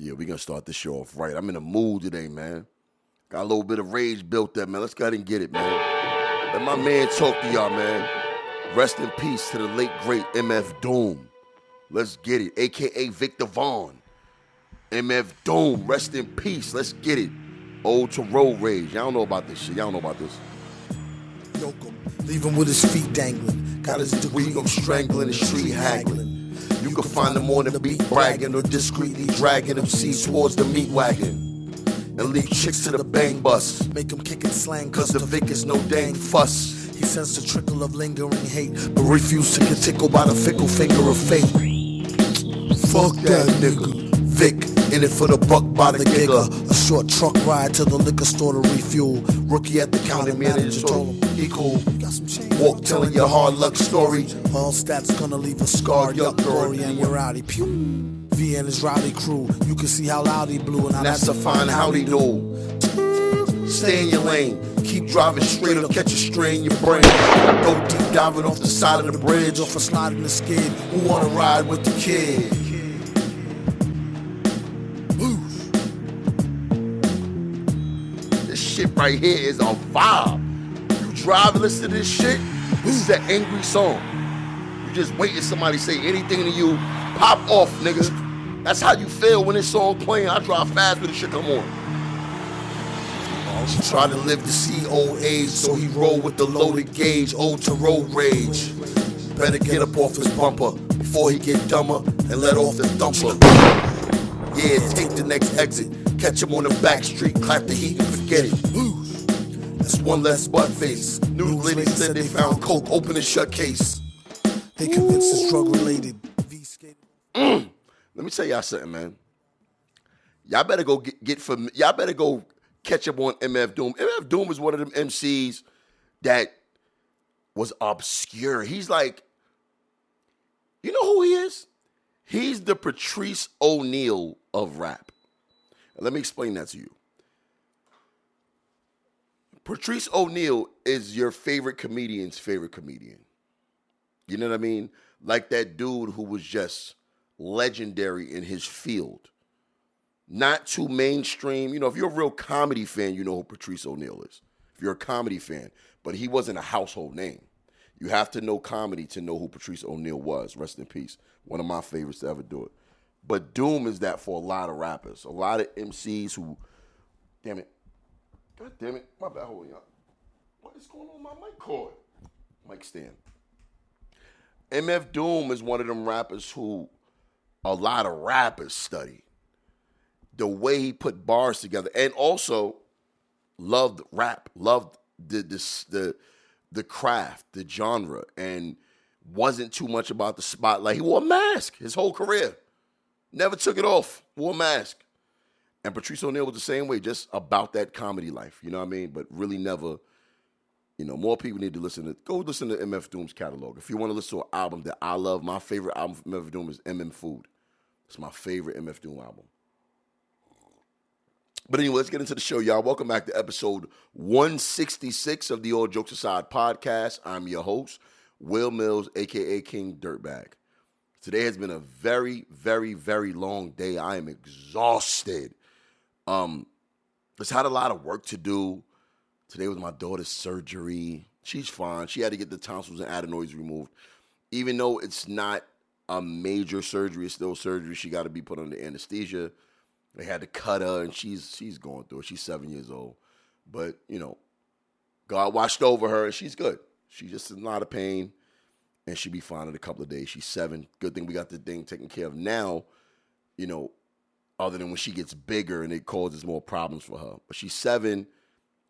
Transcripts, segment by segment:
Yeah, we're going to start this show off right. I'm in a mood today, man. Got a little bit of rage built up, man. Let's go ahead and get it, man. Let my man talk to y'all, man. Rest in peace to the late, great MF Doom. Let's get it, a.k.a. Victor Vaughn. MF Doom, rest in peace. Let's get it. Ode to road rage. Y'all don't know about this shit. Y'all don't know about this. Yoke him, leave him with his feet dangling. Got his degree of strangling and street haggling. You can find him on the beat bragging or discreetly dragging them seeds towards the meat wagon. And leave chicks to the bang bus. Make him kick and slang cause the Vic is no dang fuss. He sensed a trickle of lingering hate, but refused to get tickled by the fickle finger of fate. Fuck that nigga. Vic, in it for the buck by the giga. A short truck ride to the liquor store to refuel. Rookie at the counter manager told him he cool. Walk telling your hard luck story. All stats gonna leave a scar, yuck, Dory and your rowdy. Pew. V and his rowdy crew. You can see how loud he blew, and that's a fine howdy do. Stay in your lane. Keep driving straight or catch a stray in your brain. Go deep diving off the side of the bridge or for sliding the skid. Who wanna ride with the kid? This shit right here is a vibe. You drive and listen to this shit, this is an angry song. You just waiting somebody say anything to you, pop off, nigga. That's how you feel when this song playing. I drive fast when this shit come on. He tried to live to see old age, so he rolled with the loaded gauge, ode to road rage. Better get up off his bumper before he get dumber and let off the thumper. Yeah, take the next exit, catch him on the back street, clap the heat and forget it. That's one less butt face. New ladies said they found coke, open and shut case. They convinced it's drug related. Let me tell y'all something, man. Y'all better go y'all better go catch up on MF Doom. MF Doom is one of them MCs that was obscure. He's like, you know who he is? He's the Patrice O'Neal of rap. And let me explain that to you. Patrice O'Neal is your favorite comedian's favorite comedian. You know what I mean? Like that dude who was just legendary in his field. Not too mainstream. You know, if you're a real comedy fan, you know who Patrice O'Neal is. If you're a comedy fan. But he wasn't a household name. You have to know comedy to know who Patrice O'Neal was. Rest in peace. One of my favorites to ever do it. But Doom is that for a lot of rappers. A lot of MCs who... Damn it. God damn it. My bad. Hold on, y'all. What is going on with my mic cord? Mic stand. MF Doom is one of them rappers who a lot of rappers study. The way he put bars together, and also loved rap, loved the craft, the genre, and wasn't too much about the spotlight. He wore a mask his whole career. Never took it off. Wore a mask. And Patrice O'Neal was the same way, just about that comedy life. You know what I mean? But really never, you know, more people need to go listen to MF Doom's catalog. If you want to listen to an album that I love, my favorite album from MF Doom is MM Food. It's my favorite MF Doom album. But anyway, let's get into the show, y'all. Welcome back to episode 166 of the All Jokes Aside podcast. I'm your host, Will Mills, a.k.a. King Dirtbag. Today has been a very, very, very long day. I am exhausted. Just had a lot of work to do. Today was my daughter's surgery. She's fine. She had to get the tonsils and adenoids removed. Even though it's not a major surgery, it's still surgery. She got to be put under anesthesia. They had to cut her, and she's going through it. She's 7 years old. But, you know, God watched over her, and she's good. She's just in a lot of pain, and she'll be fine in a couple of days. She's 7. Good thing we got the thing taken care of now, you know, other than when she gets bigger and it causes more problems for her. But she's 7.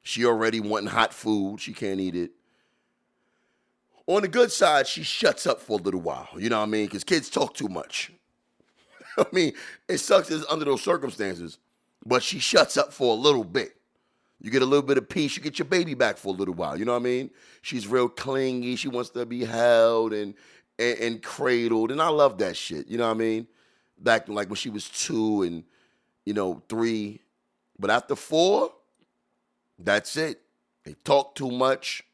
She already wanting hot food. She can't eat it. On the good side, she shuts up for a little while. You know what I mean? Because kids talk too much. I mean, it sucks under those circumstances, but she shuts up for a little bit. You get a little bit of peace. You get your baby back for a little while. You know what I mean? She's real clingy. She wants to be held and cradled, and I love that shit. You know what I mean? Back like when she was 2 and, you know, 3. But after 4, that's it. They talk too much.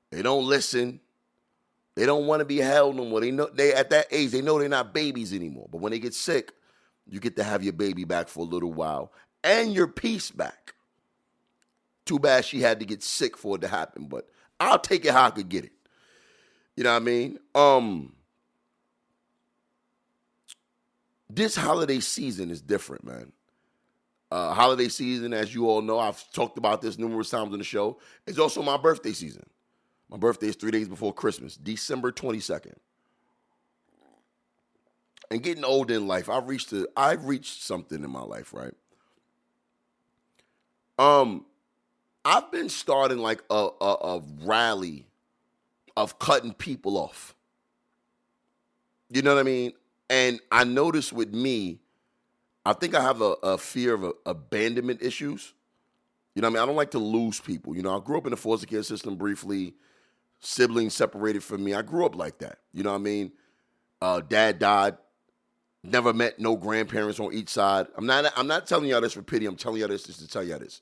They don't listen. They don't want to be held no more. They know at that age, they know they're not babies anymore. But when they get sick, You get to have your baby back for a little while and your peace back. Too bad she had to get sick for it to happen, but I'll take it how I could get it. You know what I mean? This holiday season is different, man. Holiday season, as you all know, I've talked about this numerous times on the show. It's also my birthday season. My birthday is 3 days before Christmas, December 22nd. And getting older in life, I've reached something in my life, right? I've been starting like a rally of cutting people off. You know what I mean? And I noticed with me, I think I have a fear of abandonment issues. You know what I mean? I don't like to lose people. You know, I grew up in the foster care system briefly. Siblings separated from me. I grew up like that. You know what I mean? Dad died. Never met no grandparents on each side. I'm not telling y'all this for pity. I'm telling y'all this just to tell y'all this.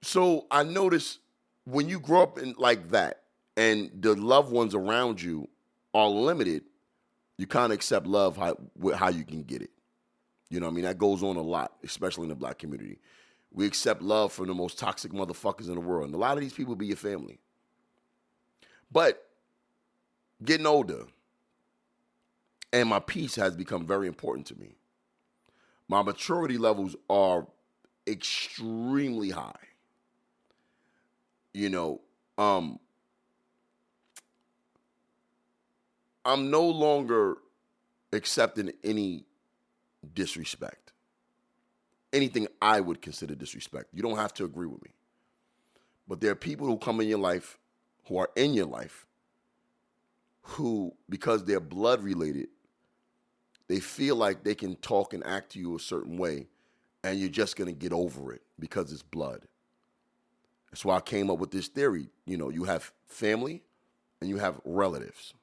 So I noticed when you grow up in like that and the loved ones around you are limited, you kind of accept love how you can get it. You know what I mean? That goes on a lot, especially in the black community. We accept love from the most toxic motherfuckers in the world. And a lot of these people be your family. But getting older, and my peace has become very important to me. My maturity levels are extremely high. You know, I'm no longer accepting any disrespect. Anything I would consider disrespect. You don't have to agree with me. But there are people who come in your life, who are in your life, who, because they're blood related, they feel like they can talk and act to you a certain way, and you're just going to get over it because it's blood. That's why I came up with this theory. You know, you have family and you have relatives.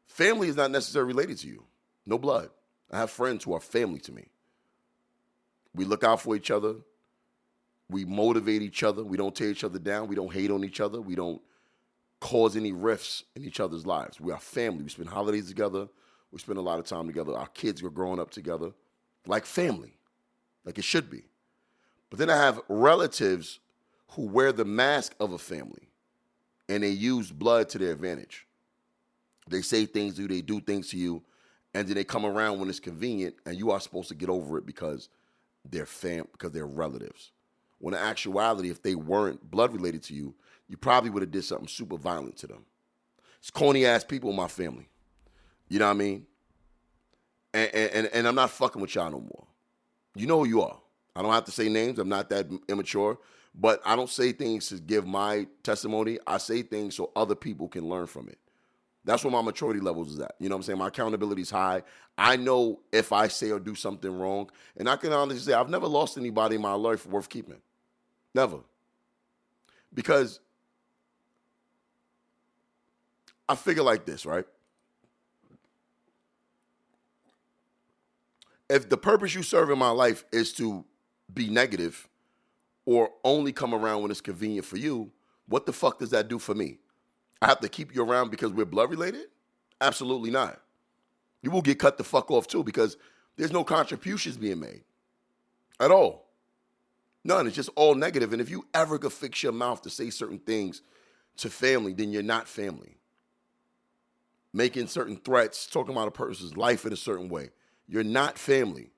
Family is not necessarily related to you. No blood. I have friends who are family to me. We look out for each other. We motivate each other. We don't tear each other down. We don't hate on each other. We don't cause any rifts in each other's lives. We are family. We spend holidays together. We spend a lot of time together. Our kids are growing up together like family, like it should be. But then I have relatives who wear the mask of a family, and they use blood to their advantage. They say things to you, they do things to you, and then they come around when it's convenient, and you are supposed to get over it because they're relatives. When in actuality, if they weren't blood related to you, you probably would have did something super violent to them. It's corny ass people in my family. You know what I mean? And I'm not fucking with y'all no more. You know who you are. I don't have to say names. I'm not that immature. But I don't say things to give my testimony. I say things so other people can learn from it. That's where my maturity levels is at. You know what I'm saying? My accountability is high. I know if I say or do something wrong. And I can honestly say I've never lost anybody in my life worth keeping. Never. Because I figure like this, right? If the purpose you serve in my life is to be negative or only come around when it's convenient for you, what the fuck does that do for me? I have to keep you around because we're blood related? Absolutely not. You will get cut the fuck off too because there's no contributions being made at all. None. It's just all negative. And if you ever could fix your mouth to say certain things to family, then you're not family. Making certain threats, talking about a person's life in a certain way. You're not family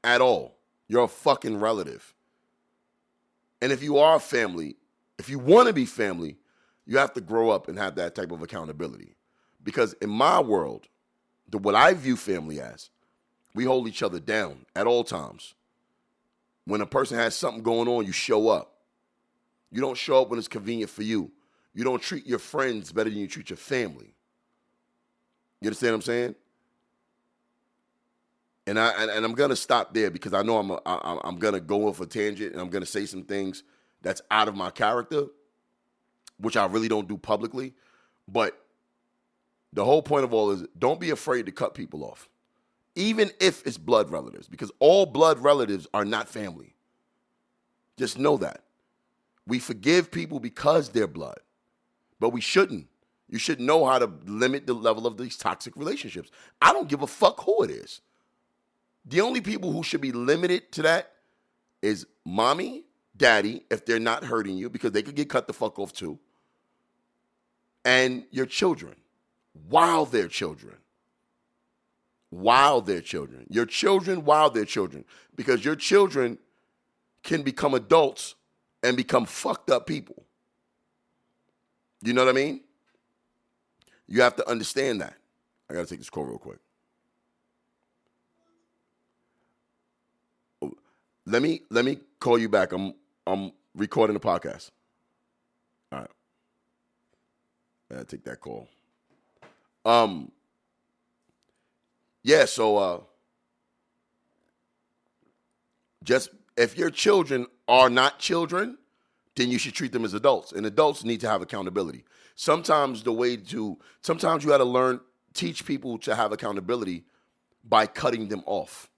at all. You're a fucking relative. And if you are family, if you want to be family, you have to grow up and have that type of accountability. Because in my world, what I view family as, we hold each other down at all times. When a person has something going on, you show up. You don't show up when it's convenient for you. You don't treat your friends better than you treat your family. You understand what I'm saying? And I'm gonna stop there because I know I'm gonna go off a tangent and I'm gonna say some things that's out of my character, which I really don't do publicly. But the whole point of all is don't be afraid to cut people off, even if it's blood relatives, because all blood relatives are not family. Just know that. We forgive people because they're blood, but we shouldn't. You should know how to limit the level of these toxic relationships. I don't give a fuck who it is. The only people who should be limited to that is mommy, daddy, if they're not hurting you, because they could get cut the fuck off too, and your children, while they're children. While they're children. Your children while they're children. Because your children can become adults and become fucked up people. You know what I mean? You have to understand that. I got to take this call real quick. Let me call you back. I'm recording the podcast. All right. I gotta take that call. Yeah, so just if your children are not children, then you should treat them as adults. And adults need to have accountability. Sometimes you got to teach people to have accountability by cutting them off.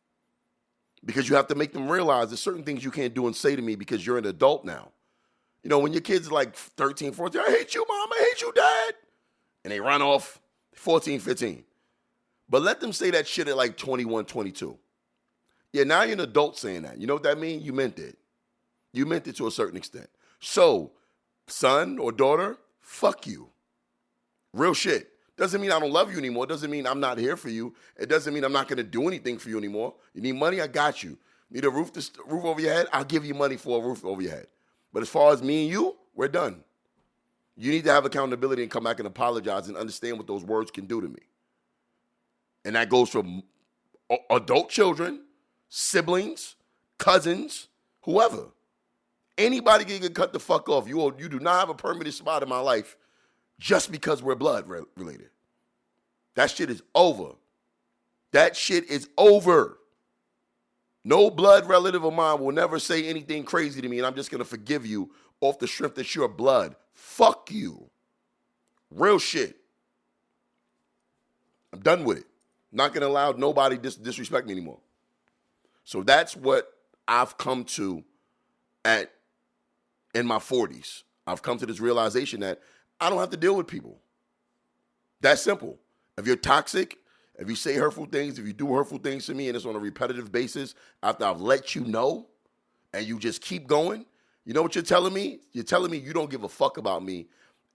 Because you have to make them realize there's certain things you can't do and say to me because you're an adult now. You know, when your kids are like 13, 14, I hate you, mom, I hate you, dad. And they run off 14, 15. But let them say that shit at like 21, 22. Yeah, now you're an adult saying that. You know what that means? You meant it. You meant it to a certain extent. So, son or daughter, fuck you. Real shit. Doesn't mean I don't love you anymore. Doesn't mean I'm not here for you. It doesn't mean I'm not going to do anything for you anymore. You need money? I got you. Need a roof over your head? I'll give you money for a roof over your head. But as far as me and you, we're done. You need to have accountability and come back and apologize and understand what those words can do to me. And that goes from adult children, siblings, cousins, whoever. Anybody can get cut the fuck off. You do not have a permanent spot in my life just because we're blood related. That shit is over. That shit is over. No blood relative of mine will never say anything crazy to me, and I'm just going to forgive you off the strength that you're blood. Fuck you. Real shit. I'm done with it. Not going to allow nobody disrespect me anymore. So that's what I've come to in my 40s. I've come to this realization that I don't have to deal with people. That's simple. If you're toxic, if you say hurtful things, if you do hurtful things to me and it's on a repetitive basis after I've let you know and you just keep going, you know what you're telling me? You're telling me you don't give a fuck about me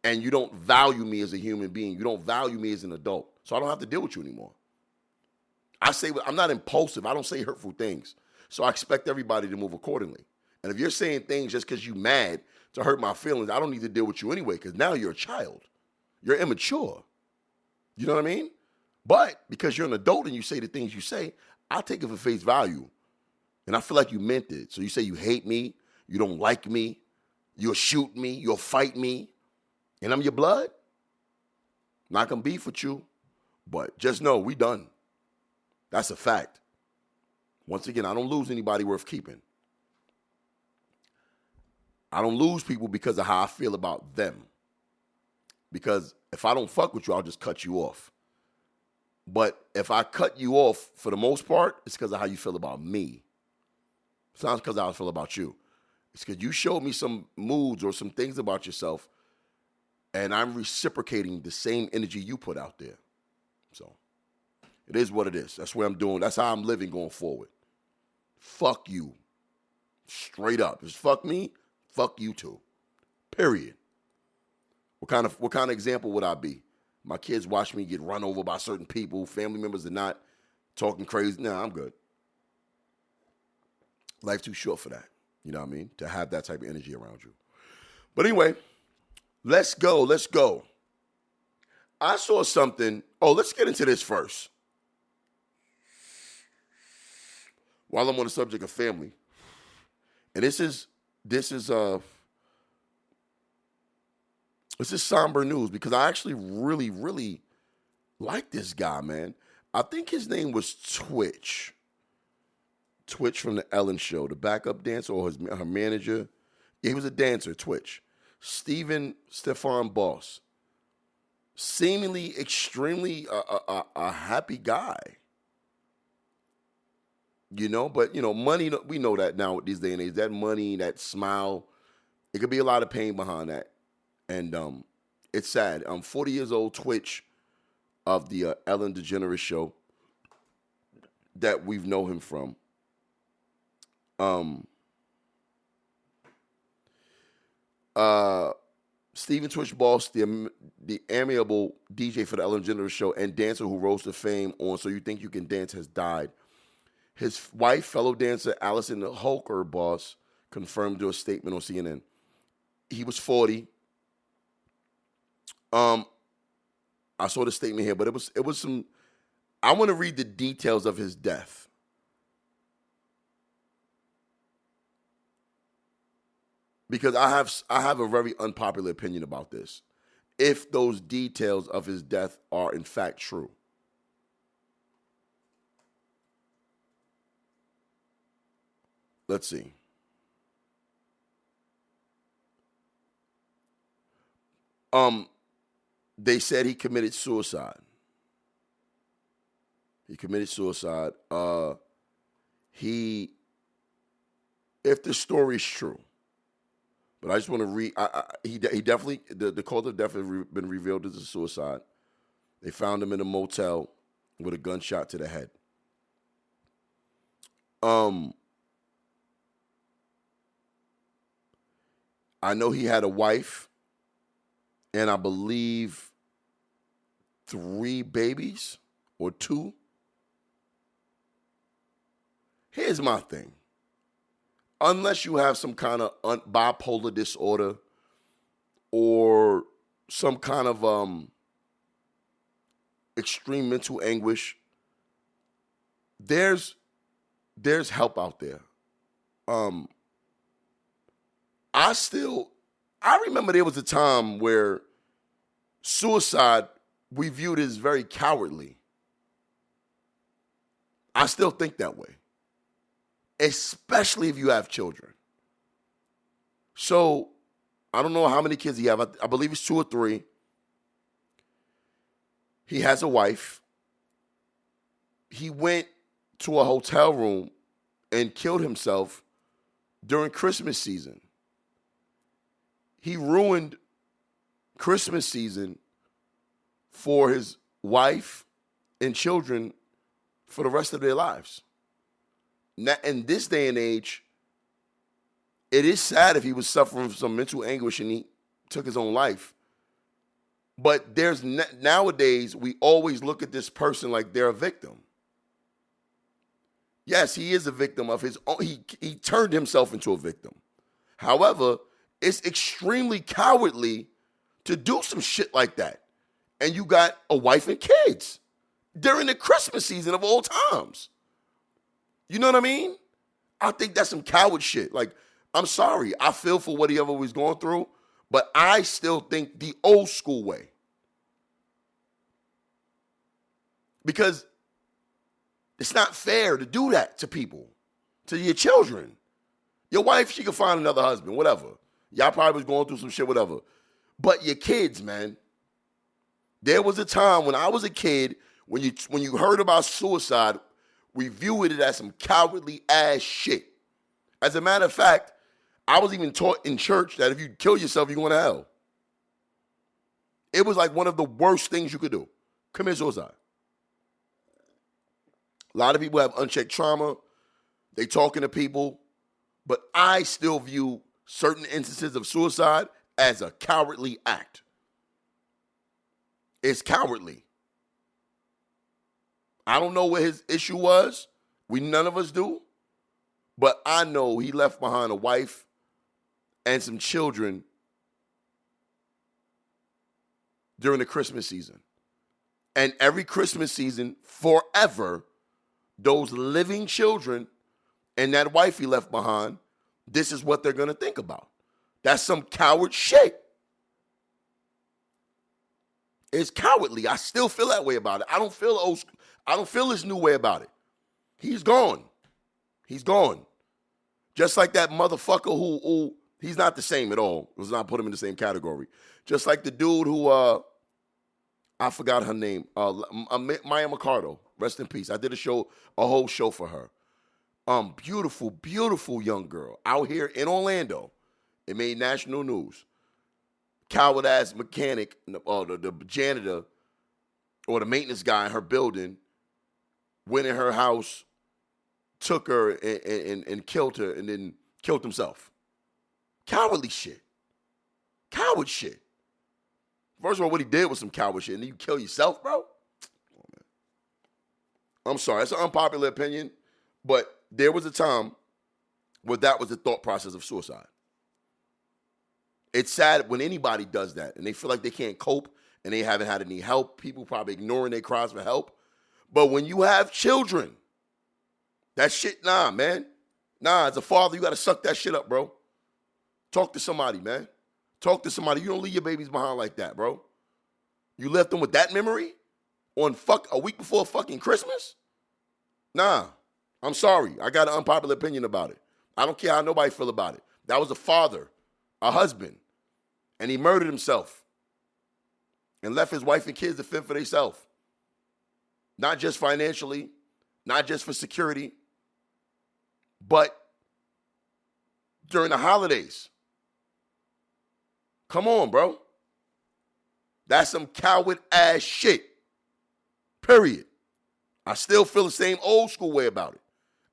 and you don't value me as a human being. You don't value me as an adult. So I don't have to deal with you anymore. I'm not impulsive. I don't say hurtful things. So I expect everybody to move accordingly. And if you're saying things just because you're mad to hurt my feelings, I don't need to deal with you anyway because now you're a child. You're immature. You know what I mean? But because you're an adult and you say the things you say, I'll take it for face value. And I feel like you meant it. So you say you hate me, you don't like me, you'll shoot me, you'll fight me, and I'm your blood? Not going to beef with you, but just know we done. That's a fact. Once again, I don't lose anybody worth keeping. I don't lose people because of how I feel about them. Because if I don't fuck with you, I'll just cut you off. But if I cut you off, for the most part, it's because of how you feel about me. It's not because of how I feel about you. It's because you showed me some moods or some things about yourself, and I'm reciprocating the same energy you put out there. So it is what it is. That's what I'm doing. That's how I'm living going forward. Fuck you. Straight up. Just fuck me, fuck you too. Period. What kind of example would I be? My kids watch me get run over by certain people, family members are not talking crazy. Nah, I'm good. Life too short for that. You know what I mean? To have that type of energy around you. But anyway, let's go. I saw something. Oh, let's get into this first. While I'm on the subject of family. And this is somber news because I actually really, really like this guy, man. I think his name was Twitch. Twitch from the Ellen Show, the backup dancer or her manager. Yeah, he was a dancer, Twitch. Stefan Boss. Seemingly extremely a happy guy. You know, but, you know, money, we know that now these day and age. That money, that smile, it could be a lot of pain behind that. And It's sad. 40 years old, Twitch of the Ellen DeGeneres show that we've known him from. Stephen Twitch Boss, the amiable DJ for the Ellen DeGeneres show and dancer who rose to fame on So You Think You Can Dance, has died. His wife, fellow dancer Allison Holker Boss, confirmed to a statement on CNN. He was 40. I saw the statement here, but it was some. I want to read the details of his death. Because I have a very unpopular opinion about this. If those details of his death are in fact true. Let's see. They said he committed suicide. He committed suicide. If the story is true, but I just want to read. He definitely the cause of death has been revealed as a suicide. They found him in a motel with a gunshot to the head. I know he had a wife, and I believe 3 babies or 2. Here's my thing. Unless you have some kind of bipolar disorder or some kind of extreme mental anguish, there's help out there. I remember there was a time where suicide we viewed as very cowardly. I still think that way, especially if you have children. So I don't know how many kids he has. I believe it's 2 or 3. He has a wife. He went to a hotel room and killed himself during Christmas season. He ruined Christmas season for his wife and children for the rest of their lives. Now, in this day and age, it is sad if he was suffering from some mental anguish and he took his own life. But nowadays, we always look at this person like they're a victim. Yes, he is a victim of his own. He turned himself into a victim. However, it's extremely cowardly to do some shit like that. And you got a wife and kids during the Christmas season of all times. You know what I mean? I think that's some coward shit. Like, I'm sorry. I feel for what he ever was going through, but I still think the old school way. Because it's not fair to do that to people, to your children. Your wife, she can find another husband, whatever. Y'all probably was going through some shit, whatever. But your kids, man. There was a time when I was a kid, when you heard about suicide, we viewed it as some cowardly ass shit. As a matter of fact, I was even taught in church that if you kill yourself, you're going to hell. It was like one of the worst things you could do. Commit suicide. A lot of people have unchecked trauma. They talking to people. But I still view certain instances of suicide as a cowardly act. It's cowardly. I don't know what his issue was. None of us do. But I know he left behind a wife and some children during the Christmas season. And every Christmas season, forever, those living children and that wife he left behind, this is what they're going to think about. That's some coward shit. It's cowardly. I still feel that way about it. I don't feel this new way about it. He's gone. He's gone. Just like that motherfucker who he's not the same at all. Let's not put him in the same category. Just like the dude who, I forgot her name, Maya Mercado. Rest in peace. I did a whole show for her. Beautiful, beautiful young girl out here in Orlando. It made national news. coward ass mechanic, or the janitor, or the maintenance guy in her building went in her house, took her and killed her, and then killed himself. Cowardly shit. Coward shit. First of all, what he did was some coward shit, and then you kill yourself, bro? Oh, man. I'm sorry, that's an unpopular opinion, but there was a time where that was the thought process of suicide. It's sad when anybody does that, and they feel like they can't cope, and they haven't had any help. People probably ignoring their cries for help. But when you have children, that shit, nah, man. Nah, as a father, you got to suck that shit up, bro. Talk to somebody, man. Talk to somebody. You don't leave your babies behind like that, bro. You left them with that memory on a week before fucking Christmas? Nah, I'm sorry. I got an unpopular opinion about it. I don't care how nobody feel about it. That was a father, a husband, and he murdered himself and left his wife and kids to fend for themselves. Not just financially, not just for security, but during the holidays. Come on, bro. That's some coward ass shit. Period. I still feel the same old school way about it.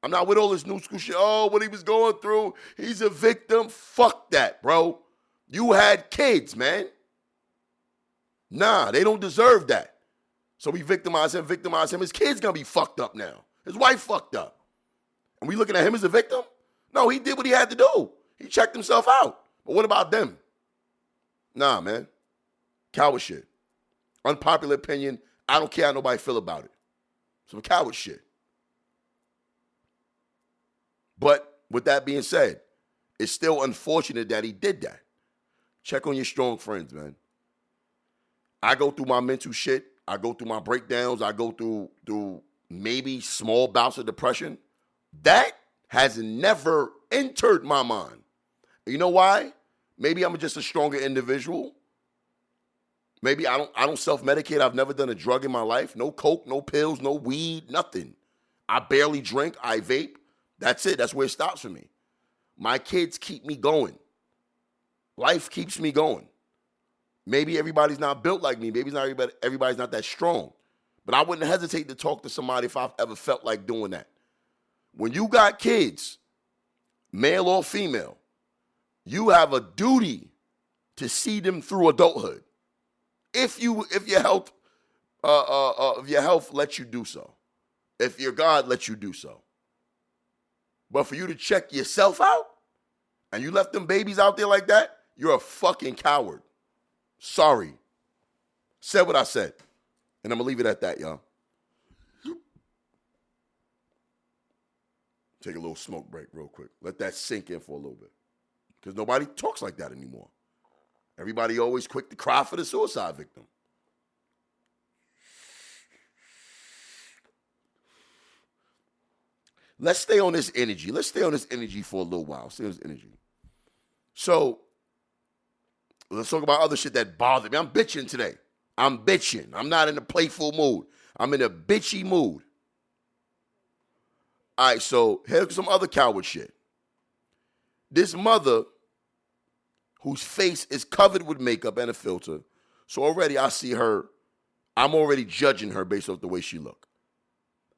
I'm not with all this new school shit. Oh, what he was going through, he's a victim. Fuck that, bro. You had kids, man. Nah, they don't deserve that. So we victimize him. His kid's gonna be fucked up now. His wife fucked up. And we looking at him as a victim? No, he did what he had to do. He checked himself out. But what about them? Nah, man. Coward shit. Unpopular opinion. I don't care how nobody feel about it. Some coward shit. But with that being said, it's still unfortunate that he did that. Check on your strong friends, man. I go through my mental shit. I go through my breakdowns. I go through maybe small bouts of depression. That has never entered my mind. You know why? Maybe I'm just a stronger individual. Maybe I don't self-medicate. I've never done a drug in my life. No coke, no pills, no weed, nothing. I barely drink. I vape. That's it. That's where it stops for me. My kids keep me going. Life keeps me going. Maybe everybody's not built like me. Maybe everybody's not that strong. But I wouldn't hesitate to talk to somebody if I've ever felt like doing that. When you got kids, male or female, you have a duty to see them through adulthood. If your health lets you do so. If your God lets you do so. But for you to check yourself out and you left them babies out there like that, you're a fucking coward. Sorry. Said what I said. And I'm going to leave it at that, y'all. Take a little smoke break real quick. Let that sink in for a little bit. Because nobody talks like that anymore. Everybody always quick to cry for the suicide victim. Let's stay on this energy. Let's stay on this energy for a little while. Stay on this energy. So, let's talk about other shit that bothered me. I'm bitching today. I'm bitching. I'm not in a playful mood. I'm in a bitchy mood. All right, so here's some other coward shit. This mother whose face is covered with makeup and a filter. So already I see her. I'm already judging her based off the way she look.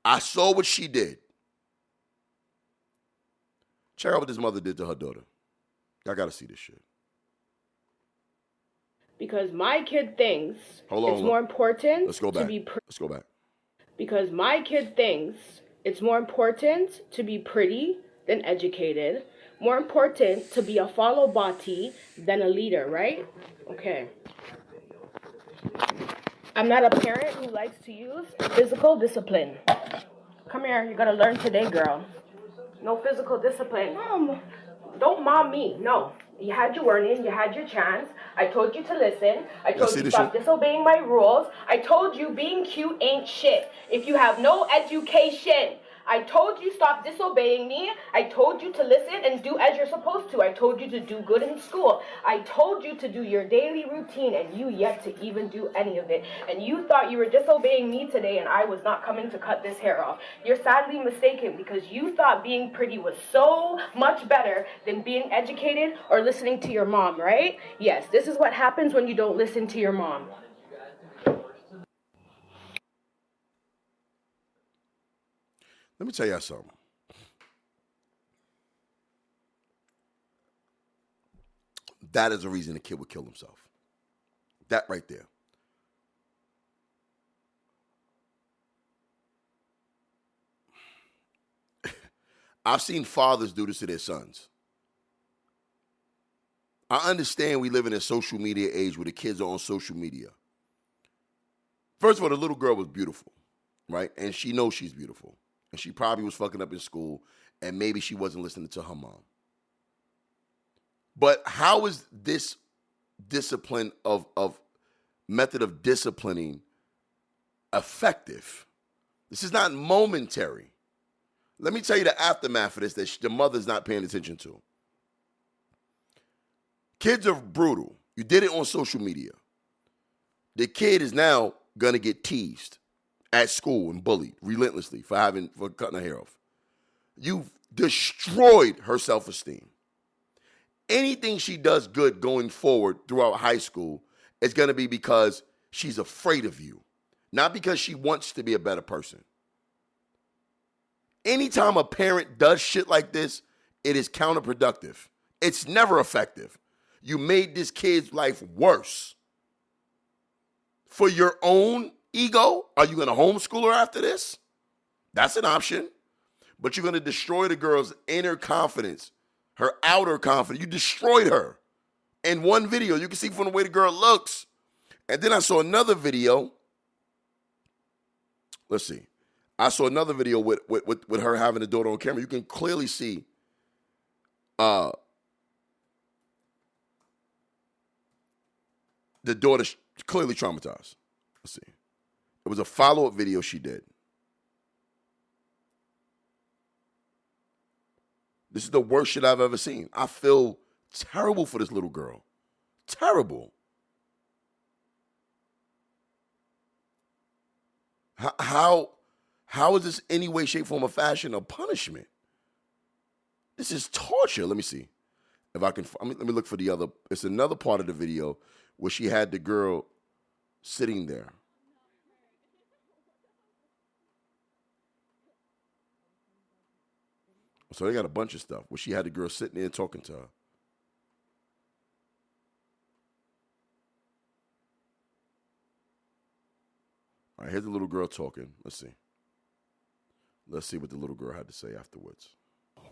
I saw what she did. Check out what this mother did to her daughter. I got to see this shit. Because my kid thinks it's more important to be pretty. Let's go back. Because my kid thinks it's more important to be pretty than educated. More important to be a follow body than a leader, right? Okay. I'm not a parent who likes to use physical discipline. Come here, you gotta learn today, girl. No physical discipline. Mom, don't mom me. No. You had your warning. You had your chance. I told you to listen. I told you to stop disobeying my rules. I told you being cute ain't shit. If you have no education, I told you stop disobeying me. I told you to listen and do as you're supposed to. I told you to do good in school. I told you to do your daily routine, and you yet to even do any of it. And you thought you were disobeying me today and I was not coming to cut this hair off. You're sadly mistaken, because you thought being pretty was so much better than being educated or listening to your mom, right? Yes, this is what happens when you don't listen to your mom. Let me tell y'all something. That is a reason the kid would kill himself. That right there. I've seen fathers do this to their sons. I understand we live in a social media age where the kids are on social media. First of all, the little girl was beautiful, right? And she knows she's beautiful. And she probably was fucking up in school, and maybe she wasn't listening to her mom. But how is this discipline of method of disciplining effective? This is not momentary. Let me tell you the aftermath of this that the mother's not paying attention to. Kids are brutal. You did it on social media. The kid is now going to get teased at school and bullied relentlessly for cutting her hair off. You've destroyed her self-esteem. Anything she does good going forward throughout high school is going to be because she's afraid of you, not because she wants to be a better person. Anytime a parent does shit like this, it is counterproductive. It's never effective. You made this kid's life worse. For your own ego, are you going to homeschool her after this? That's an option. But you're going to destroy the girl's inner confidence, her outer confidence. You destroyed her in one video. You can see from the way the girl looks. And then I saw another video. Let's see. I saw another video with her having the daughter on camera. You can clearly see the daughter's clearly traumatized. Let's see. It was a follow-up video she did. This is the worst shit I've ever seen. I feel terrible for this little girl. Terrible. How is this any way, shape, form, or fashion a punishment? This is torture. Let me see. If I can, let me look for the other. It's another part of the video where she had the girl sitting there. So they got a bunch of stuff where she had the girl sitting there talking to her. All right, here's the little girl talking. Let's see. Let's see what the little girl had to say afterwards.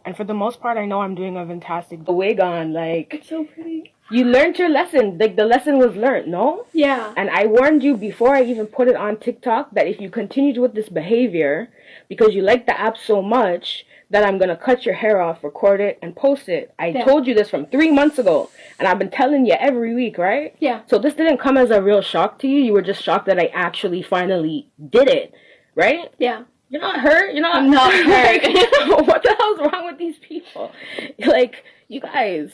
And for the most part, I know I'm doing a fantastic. The wig on, like, it's so pretty. You learned your lesson. Like, the lesson was learned, no? Yeah. And I warned you before I even put it on TikTok that if you continued with this behavior, because you like the app so much, that I'm going to cut your hair off, record it, and post it. I told you this from 3 months ago, and I've been telling you every week, right? Yeah. So this didn't come as a real shock to you. You were just shocked that I actually finally did it, right? Yeah. You're not hurt. You're not. I'm not hurt. What the hell's wrong with these people? Like, you guys,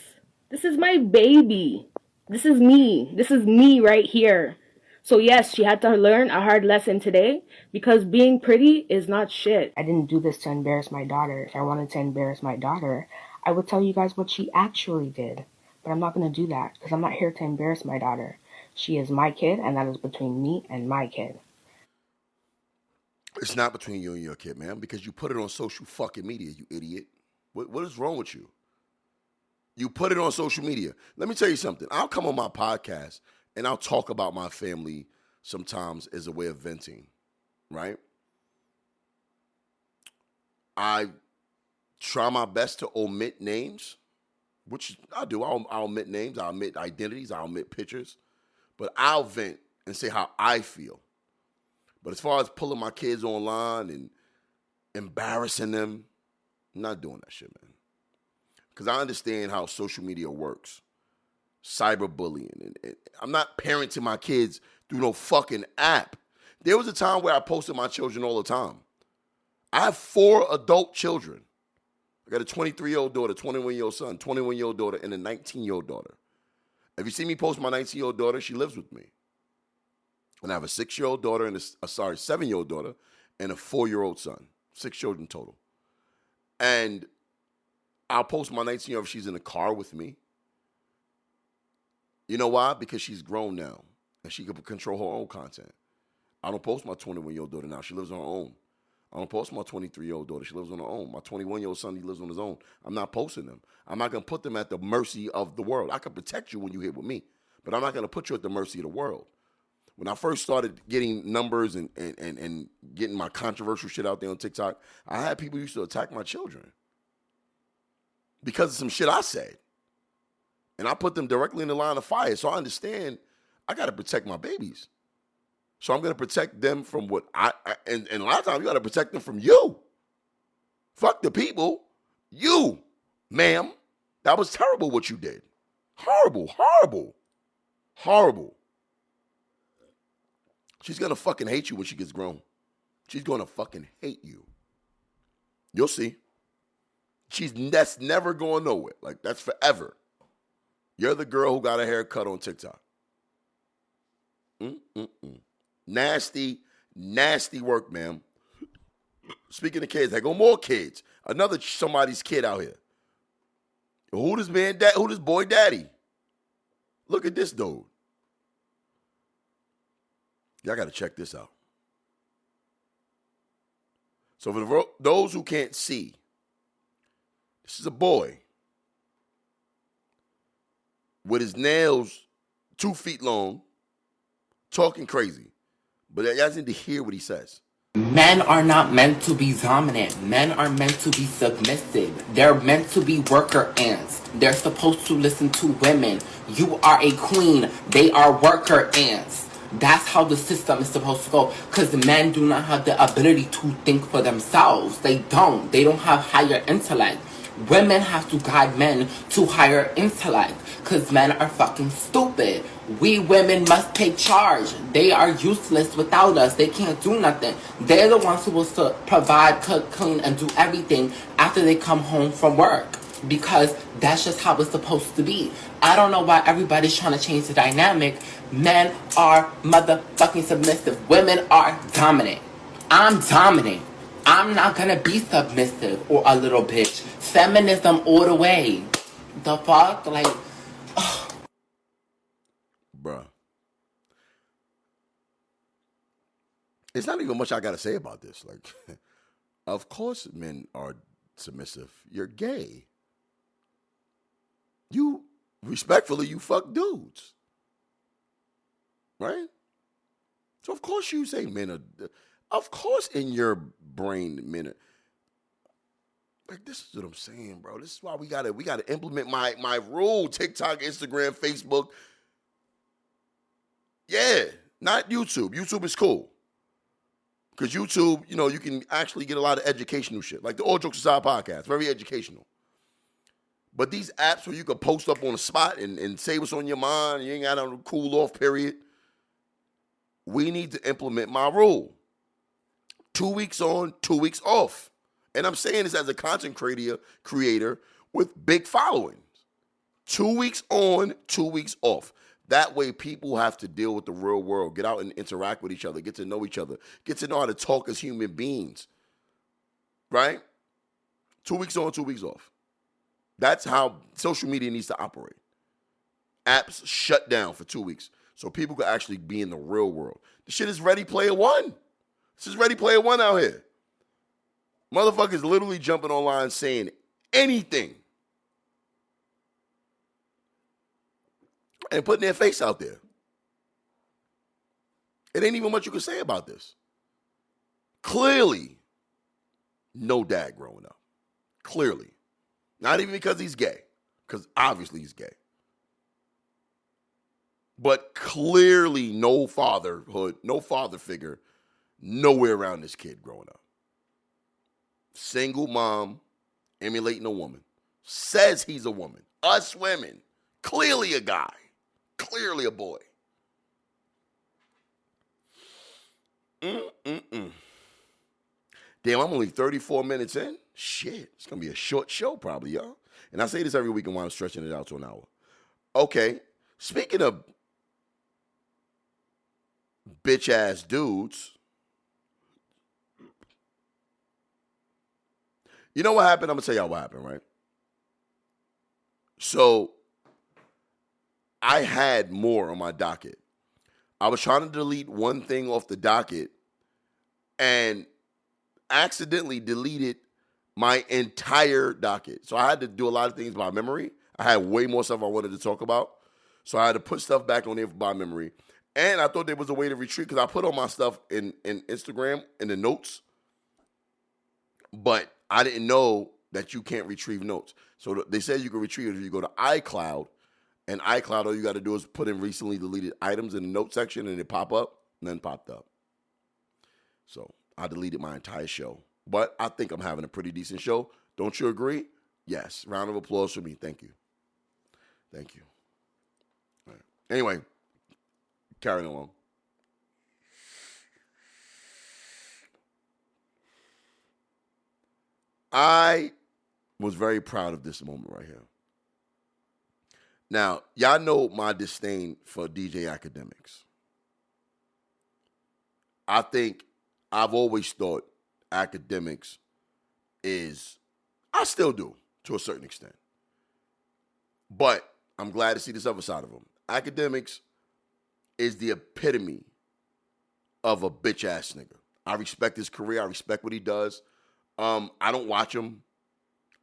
this is my baby. This is me. This is me right here. So yes, she had to learn a hard lesson today because being pretty is not shit. I didn't do this to embarrass my daughter. If I wanted to embarrass my daughter, I would tell you guys what she actually did. But I'm not going to do that because I'm not here to embarrass my daughter. She is my kid, and that is between me and my kid. It's not between you and your kid, man, because you put it on social fucking media, you idiot. What is wrong with you? You put it on social media. Let me tell you something. I'll come on my podcast and I'll talk about my family sometimes as a way of venting, right? I try my best to omit names, which I do. I'll omit names, I'll omit identities, I'll omit pictures, but I'll vent and say how I feel. But as far as pulling my kids online and embarrassing them, I'm not doing that shit, man. Because I understand how social media works. Cyberbullying. And I'm not parenting my kids through no fucking app. There was a time where I posted my children all the time. I have 4 adult children. I got a 23-year-old daughter, 21-year-old son, 21-year-old daughter, and a 19-year-old daughter. If you see me post my 19-year-old daughter, she lives with me. And I have a 6-year-old daughter and a 7-year-old daughter and a 4-year-old son. 6 children total. And I'll post my 19-year-old if she's in the car with me. You know why? Because she's grown now and she can control her own content. I don't post my 21-year-old daughter now. She lives on her own. I don't post my 23-year-old daughter. She lives on her own. My 21-year-old son, he lives on his own. I'm not posting them. I'm not going to put them at the mercy of the world. I can protect you when you're here with me, but I'm not going to put you at the mercy of the world. When I first started getting numbers and getting my controversial shit out there on TikTok, I had people who used to attack my children because of some shit I said. And I put them directly in the line of fire. So I understand I got to protect my babies. So I'm going to protect them from what and a lot of times you got to protect them from you. Fuck the people. You, ma'am. That was terrible what you did. Horrible, horrible, horrible. She's going to fucking hate you when she gets grown. She's going to fucking hate you. You'll see. That's never going nowhere. Like, that's forever. You're the girl who got a haircut on TikTok. Nasty, nasty work, ma'am. Speaking of kids, there go more kids. Another somebody's kid out here. Who this boy daddy? Look at this dude. Y'all got to check this out. So for those who can't see, this is a boy with his nails 2 feet long, talking crazy. But you guys need to hear what he says. Men are not meant to be dominant. Men are meant to be submissive. They're meant to be worker ants. They're supposed to listen to women. You are a queen. They are worker ants. That's how the system is supposed to go. Because men do not have the ability to think for themselves. They don't. They don't have higher intellect. Women have to guide men to higher intellect. Because men are fucking stupid. We women must take charge. They are useless without us. They can't do nothing. They're the ones supposed to provide, cook, clean, and do everything after they come home from work. Because that's just how it's supposed to be. I don't know why everybody's trying to change the dynamic. Men are motherfucking submissive. Women are dominant. I'm dominant. I'm not gonna be submissive or a little bitch. Feminism all the way. The fuck? Like, ugh. Bruh. It's not even much I gotta say about this. Like, of course men are submissive. You're gay. You, respectfully, you fuck dudes. Right? So of course you say men are, of course in your brain men are, like, this is what I'm saying, bro. This is why we gotta implement my rule. TikTok, Instagram, Facebook. Yeah, not YouTube. YouTube is cool. Because YouTube, you can actually get a lot of educational shit. Like the All Jokes Aside podcast, very educational. But these apps where you can post up on the spot and say what's on your mind, you ain't got a cool off period. We need to implement my rule. 2 weeks on, 2 weeks off. And I'm saying this as a content creator with big followings. 2 weeks on, 2 weeks off. That way people have to deal with the real world, get out and interact with each other, get to know each other, get to know how to talk as human beings. Right? 2 weeks on, 2 weeks off. That's how social media needs to operate. Apps shut down for 2 weeks so people can actually be in the real world. The shit is Ready Player One. This is Ready Player One out here. Motherfuckers literally jumping online saying anything and putting their face out there. It ain't even much you can say about this. Clearly, no dad growing up. Clearly. Not even because he's gay, because obviously he's gay. But clearly no fatherhood, no father figure, nowhere around this kid growing up. Single mom, emulating a woman. Says he's a woman. Us women. Clearly a guy. Clearly a boy. Damn, I'm only 34 minutes in. Shit, it's going to be a short show probably, y'all. And I say this every week and while I'm stretching it out to an hour. Okay, speaking of bitch-ass dudes, you know what happened? I'm going to tell y'all what happened, right? So, I had more on my docket. I was trying to delete one thing off the docket and accidentally deleted my entire docket. So I had to do a lot of things by memory. I had way more stuff I wanted to talk about. So I had to put stuff back on there by memory. And I thought there was a way to retrieve, because I put all my stuff in Instagram in the notes. But I didn't know that you can't retrieve notes. So they said you can retrieve it if you go to iCloud. And iCloud, all you got to do is put in recently deleted items in the note section and it pop up, and then popped up. So I deleted my entire show. But I think I'm having a pretty decent show. Don't you agree? Yes. Round of applause for me. Thank you. Thank you. All right. Anyway, carrying along. I was very proud of this moment right here. Now, y'all know my disdain for DJ Akademiks. I think I've always thought Akademiks is, I still do to a certain extent. But I'm glad to see this other side of him. Akademiks is the epitome of a bitch ass nigga. I respect his career. I respect what he does. I don't watch him.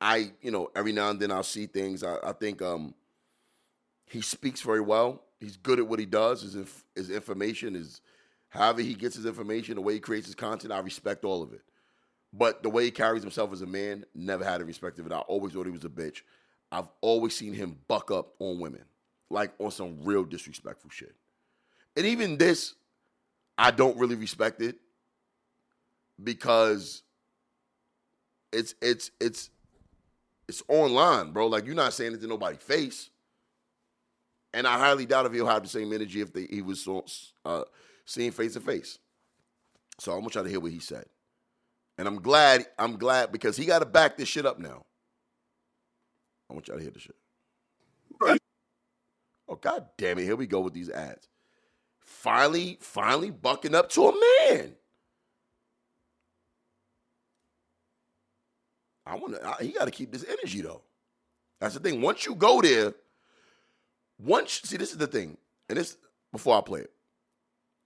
Every now and then I'll see things. I think he speaks very well. He's good at what he does. His information is, however he gets his information, the way he creates his content, I respect all of it. But the way he carries himself as a man, never had a respect of it. I always thought he was a bitch. I've always seen him buck up on women, like on some real disrespectful shit. And even this, I don't really respect it because it's online, bro. Like, you're not saying it to nobody's face. And I highly doubt if he'll have the same energy if he was seen face to face. So I want y'all to hear what he said. And I'm glad because he got to back this shit up now. I want y'all to hear this shit. Oh, God damn it. Here we go with these ads. Finally bucking up to a man. He got to keep this energy, though. That's the thing. Once you go there, see, this is the thing. And this, before I play it.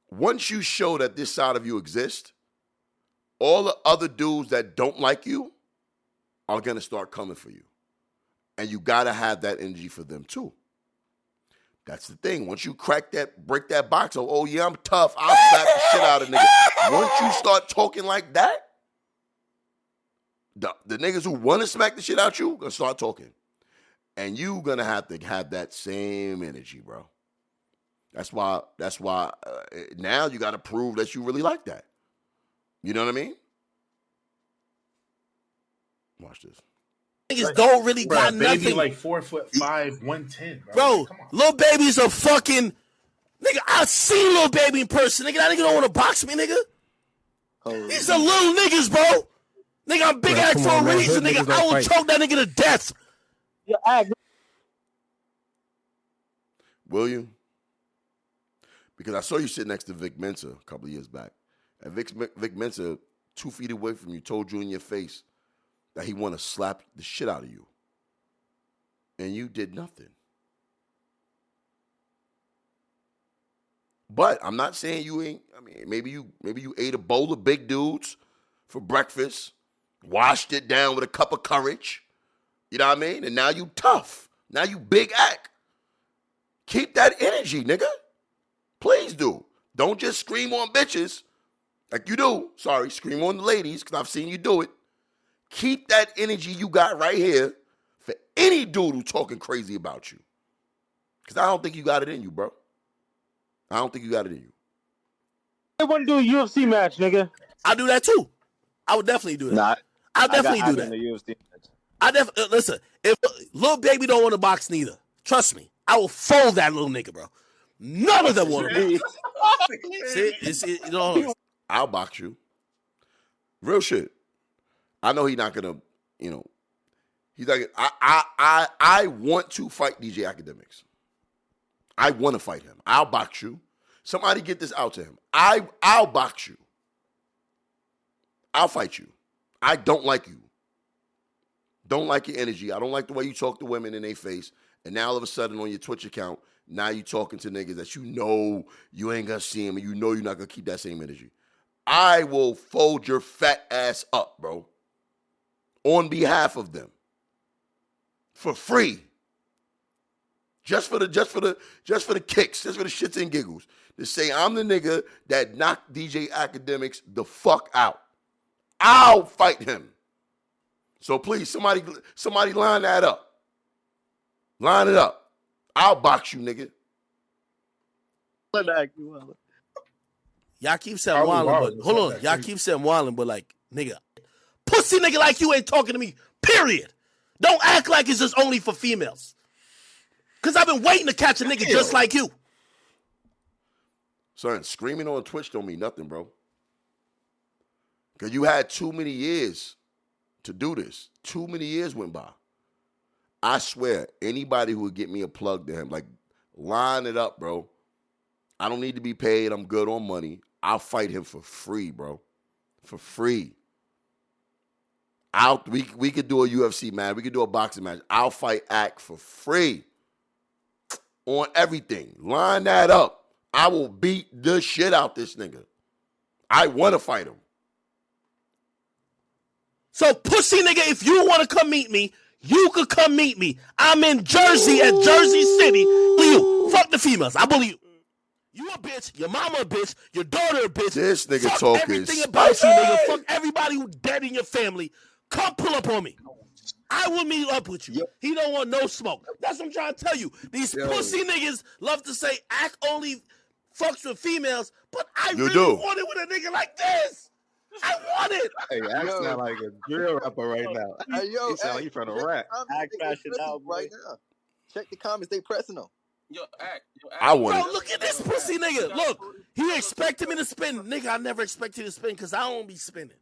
Once you show that this side of you exists, all the other dudes that don't like you are going to start coming for you. And you got to have that energy for them too. That's the thing. Once you break that box of, oh yeah, I'm tough, I'll slap the shit out of niggas. Once you start talking like that, the niggas who want to smack the shit out you going to start talking. And you going to have that same energy, bro. That's why now you got to prove that you really like that. You know what I mean? Watch this. Niggas don't really got Baby nothing. like 4'5", 110, bro. Like, come on. Lil Baby's a fucking nigga. I seen Lil Baby in person. Nigga, that nigga don't want to box me, nigga. He's the little niggas, bro. Nigga, I'm big ass for a reason, nigga. I will choke that nigga to death. Will you? Because I saw you sit next to Vic Mensa a couple of years back. And Vic Mensa, 2 feet away from you, told you in your face that he want to slap the shit out of you. And you did nothing. But I'm not saying you ain't, I mean, maybe you ate a bowl of big dudes for breakfast, washed it down with a cup of courage. You know what I mean? And now you tough. Now you big act. Keep that energy, nigga. Please do. Don't just scream on bitches like you do. Sorry, scream on the ladies, because I've seen you do it. Keep that energy you got right here for any dude who's talking crazy about you. Because I don't think you got it in you, bro. I don't think you got it in you. I want to do a UFC match, nigga. I'll do that too. I would definitely do that. I'll definitely do that. The UFC match. I definitely listen. If Lil Baby don't want to box neither, trust me, I will fold that little nigga, bro. None of them want to box. See, you know, I'll box you. Real shit. I know he's not gonna, you know, he's like, I want to fight DJ Akademiks. I want to fight him. I'll box you. Somebody get this out to him. I'll box you. I'll fight you. I don't like you. Don't like your energy. I don't like the way you talk to women in their face. And now all of a sudden on your Twitch account, now you talking to niggas that you know you ain't gonna see them and you know you're not gonna keep that same energy. I will fold your fat ass up, bro. On behalf of them. For free. Just for the kicks, just for the shits and giggles. To say I'm the nigga that knocked DJ Akademiks the fuck out. I'll fight him. So please, somebody line that up. Line it up. I'll box you, nigga. Y'all keep saying wildin', but hold on. Y'all keep saying wildin', but like, nigga, pussy nigga like you ain't talking to me, period. Don't act like it's just only for females. Because I've been waiting to catch a nigga just like you. Son, screaming on Twitch don't mean nothing, bro. Because you had too many years to do this. Too many years went by. I swear, anybody who would get me a plug to him, like, line it up, bro. I don't need to be paid. I'm good on money. I'll fight him for free, bro. For free. We could do a UFC match. We could do a boxing match. I'll fight Ak for free. On everything. Line that up. I will beat the shit out this nigga. I want to fight him. So, pussy nigga, if you want to come meet me, you could come meet me. I'm in Jersey at Jersey City. You. Fuck the females. I believe you. You a bitch. Your mama a bitch. Your daughter a bitch. This nigga fuck talking everything about you, nigga. Fuck everybody who's dead in your family. Come pull up on me. I will meet up with you. Yep. He don't want no smoke. That's what I'm trying to tell you. These pussy niggas love to say Ak only fucks with females, but I really want it with a nigga like this. I want it. Hey, Ak sound like a drill rapper right now. Hey, yo, he sound like he trying to rap. Ak crashing out right now. Check the comments. They pressing them. Yo, Ak. I want it. Bro, look at this pussy nigga. Look, he expected me to spin. Nigga, I never expected you to spin because I don't be spinning.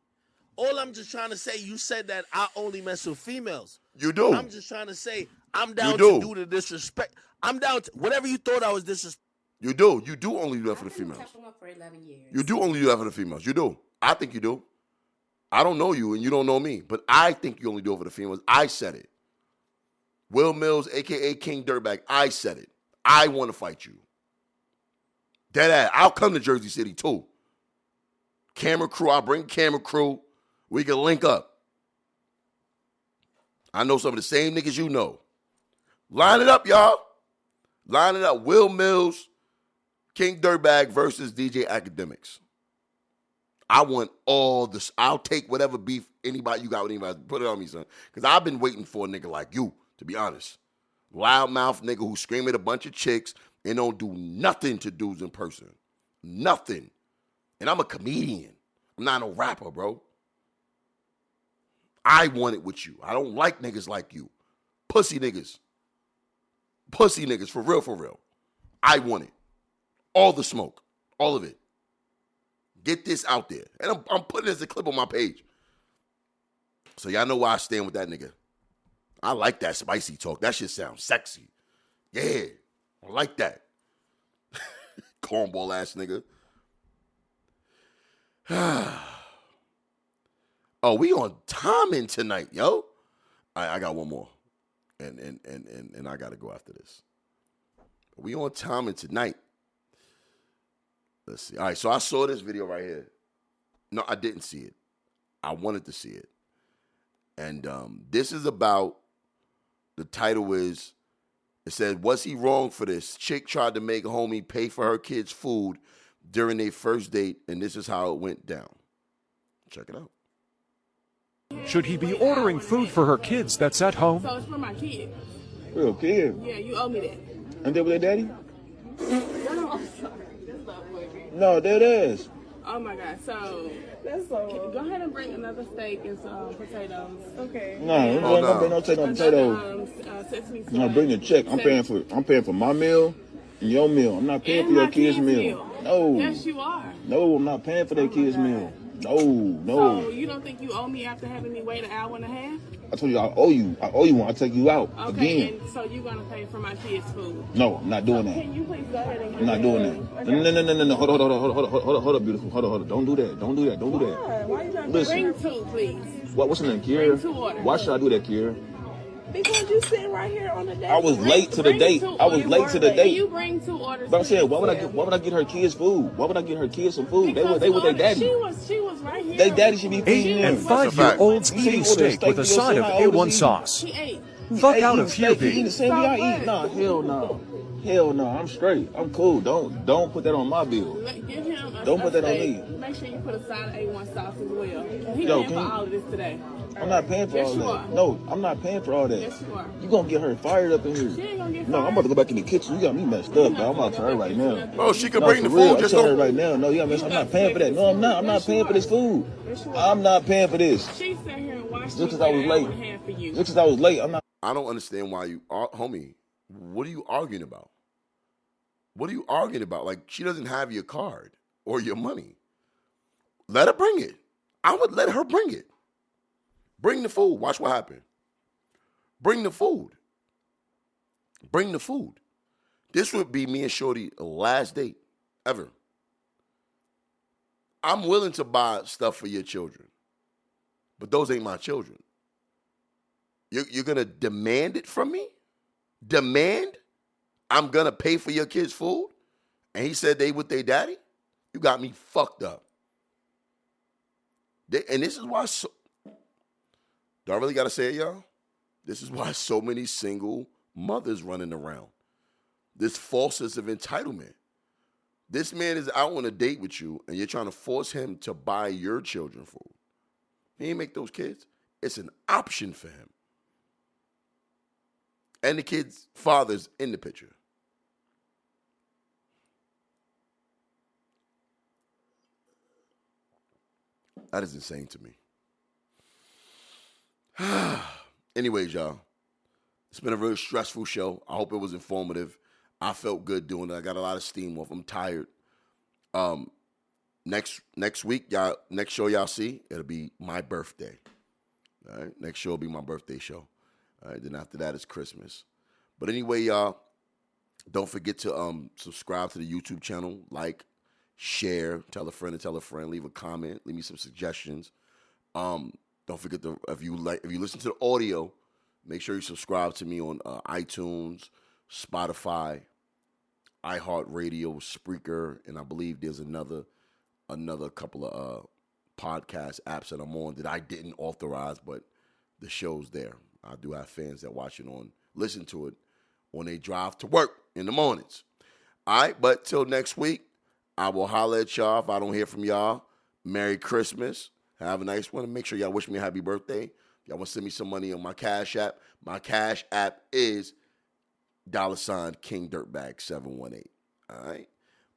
All I'm just trying to say, you said that I only mess with females. You do. I'm just trying to say, I'm down to do the disrespect. I'm down to whatever you thought I was disrespect. You do. You do only do that for the females. For 11 years. You do only do that for the females. You do. I think you do. I don't know you and you don't know me, but I think you only do it for the females. I said it. Will Mills, a.k.a. King Dirtbag, I said it. I want to fight you. Dead ass. I'll come to Jersey City too. Camera crew. I'll bring camera crew. We can link up. I know some of the same niggas you know. Line it up, y'all. Line it up. Will Mills, King Dirtbag versus DJ Akademiks. I want all this. I'll take whatever beef anybody you got with anybody. Put it on me, son. Because I've been waiting for a nigga like you, to be honest. Loudmouth nigga who scream at a bunch of chicks and don't do nothing to dudes in person. Nothing. And I'm a comedian. I'm not a rapper, bro. I want it with you. I don't like niggas like you. Pussy niggas. Pussy niggas, for real, for real. I want it. All the smoke. All of it. Get this out there. And I'm putting it as a clip on my page. So y'all know why I stand with that nigga. I like that spicy talk. That shit sounds sexy. Yeah. I like that. Cornball ass nigga. Oh, we on timing tonight, yo. I got one more. And I gotta go after this. We on timing tonight. Let's see. All right, so I saw this video right here. No, I didn't see it. I wanted to see it. And this is about, the title is, it said, was he wrong for this? Chick tried to make homie pay for her kids' food during their first date, and this is how it went down. Check it out. Should he be ordering food for her kids that's at home? So it's for my kid. For your kid? Yeah, you owe me that. And they with their daddy? No, I'm sorry. That's not baby. No, that is. Oh my God. So that's so. Go ahead and bring another steak and some potatoes. Okay. No, no potatoes. Sesame sauce. No, bring the check. I'm paying for my meal and your meal. I'm not paying for your kids' meal. No. Yes, you are. No, I'm not paying for their kids' meal. No. So you don't think you owe me after having me wait an hour and a half? I told you I owe you. I owe you one. I'll take you out Okay, again. and so you're gonna pay for my kids' food? No, I'm not doing that. Can you please go ahead and I'm not doing that. No. Hold up, beautiful. Hold on. Don't do that. Don't do that. Why you trying to Listen. bring two, please? What's in there, Kiera? Bring 2 orders. Why should I do that, Kiera? Because you sitting right here on the date. I was late to the date. Can you bring 2 orders? But I'm saying, why would I get her kids food? Why would I get her kids some food? Because they with their daddy. She was right here. Their daddy should be feeding 8 them. and 5-year-olds eating steak with a side of A1 sauce. She ate. Fuck out of here, He eating the same way I eat. Nah, hell no. I'm straight. I'm cool. Don't put that on my bill. Give him Don't put that on me. Make sure you put a side of A1 sauce as well. He Yo, paying for all of this today. I'm not paying for all you that. are. No, I'm not paying for all that. Yes, you are. You gonna get her fired up in here. She ain't gonna get fired. No, I'm about to go back in the kitchen. You got me messed up, bro. I'm about to tell her right now. Bro, she could No, bring the for real, food. Just I'm telling don't. her right now. No, you got messed up. I'm not paying for that. No, I'm not. I'm not paying for this food. I'm not paying for this. She sat here and watched Just me because I was late. for you. Just because I was late. I'm not. I don't understand why you, homie. What are you arguing about? What are you arguing about? Like, she doesn't have your card or your money. Let her bring it. I would let her bring it. Bring the food. Watch what happens. Bring the food. Bring the food. This would be me and Shorty last date ever. I'm willing to buy stuff for your children, but those ain't my children. You're going to demand it from me? Demand I'm going to pay for your kids' food? And he said they with their daddy? You got me fucked up. And this is why, do I really got to say it, y'all? This is why so many single mothers running around. This false sense of entitlement. This man is out on a date with you, and you're trying to force him to buy your children food. He ain't make those kids. It's an option for him. And the kid's father's in the picture. That is insane to me. Anyways, y'all, it's been a really stressful show. I hope it was informative. I felt good doing it. I got a lot of steam off. I'm tired. Next week, y'all, next show y'all see, it'll be my birthday. All right, next show will be my birthday show. All right, then after that is Christmas. But anyway, y'all, don't forget to subscribe to the YouTube channel, like, share, tell a friend, leave a comment, leave me some suggestions. Don't forget to if you listen to the audio, make sure you subscribe to me on iTunes, Spotify, iHeartRadio, Spreaker, and I believe there's another couple of podcast apps that I'm on that I didn't authorize, but the show's there. I do have fans that listen to it when they drive to work in the mornings. All right, but till next week, I will holler at y'all if I don't hear from y'all. Merry Christmas. Have a nice one. Make sure y'all wish me a happy birthday. Y'all want to send me some money on my Cash App. My Cash App is $King Dirtbag 718. All right?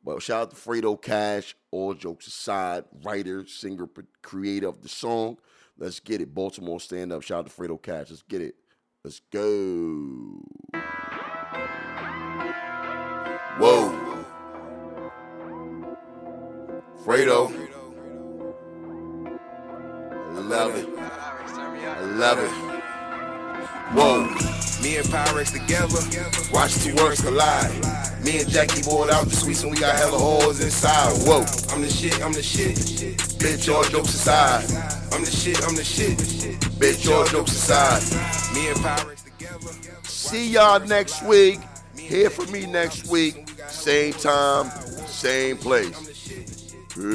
But shout out to Fredo Cash. All jokes aside, writer, singer, creator of the song. Let's get it. Baltimore stand up. Shout out to Fredo Cash. Let's get it. Let's go. Whoa. Fredo. I love it. I love it. Whoa. Me and Pyrex together, watch two worlds collide. Me and Jackie boiled out the sweets and we got hella holes inside. Whoa, I'm the shit. Bitch, all jokes aside. I'm the shit. Bitch, all jokes aside. Me and Pyrex together. See y'all next week. Hear from me next week. Same time, same place. Peace.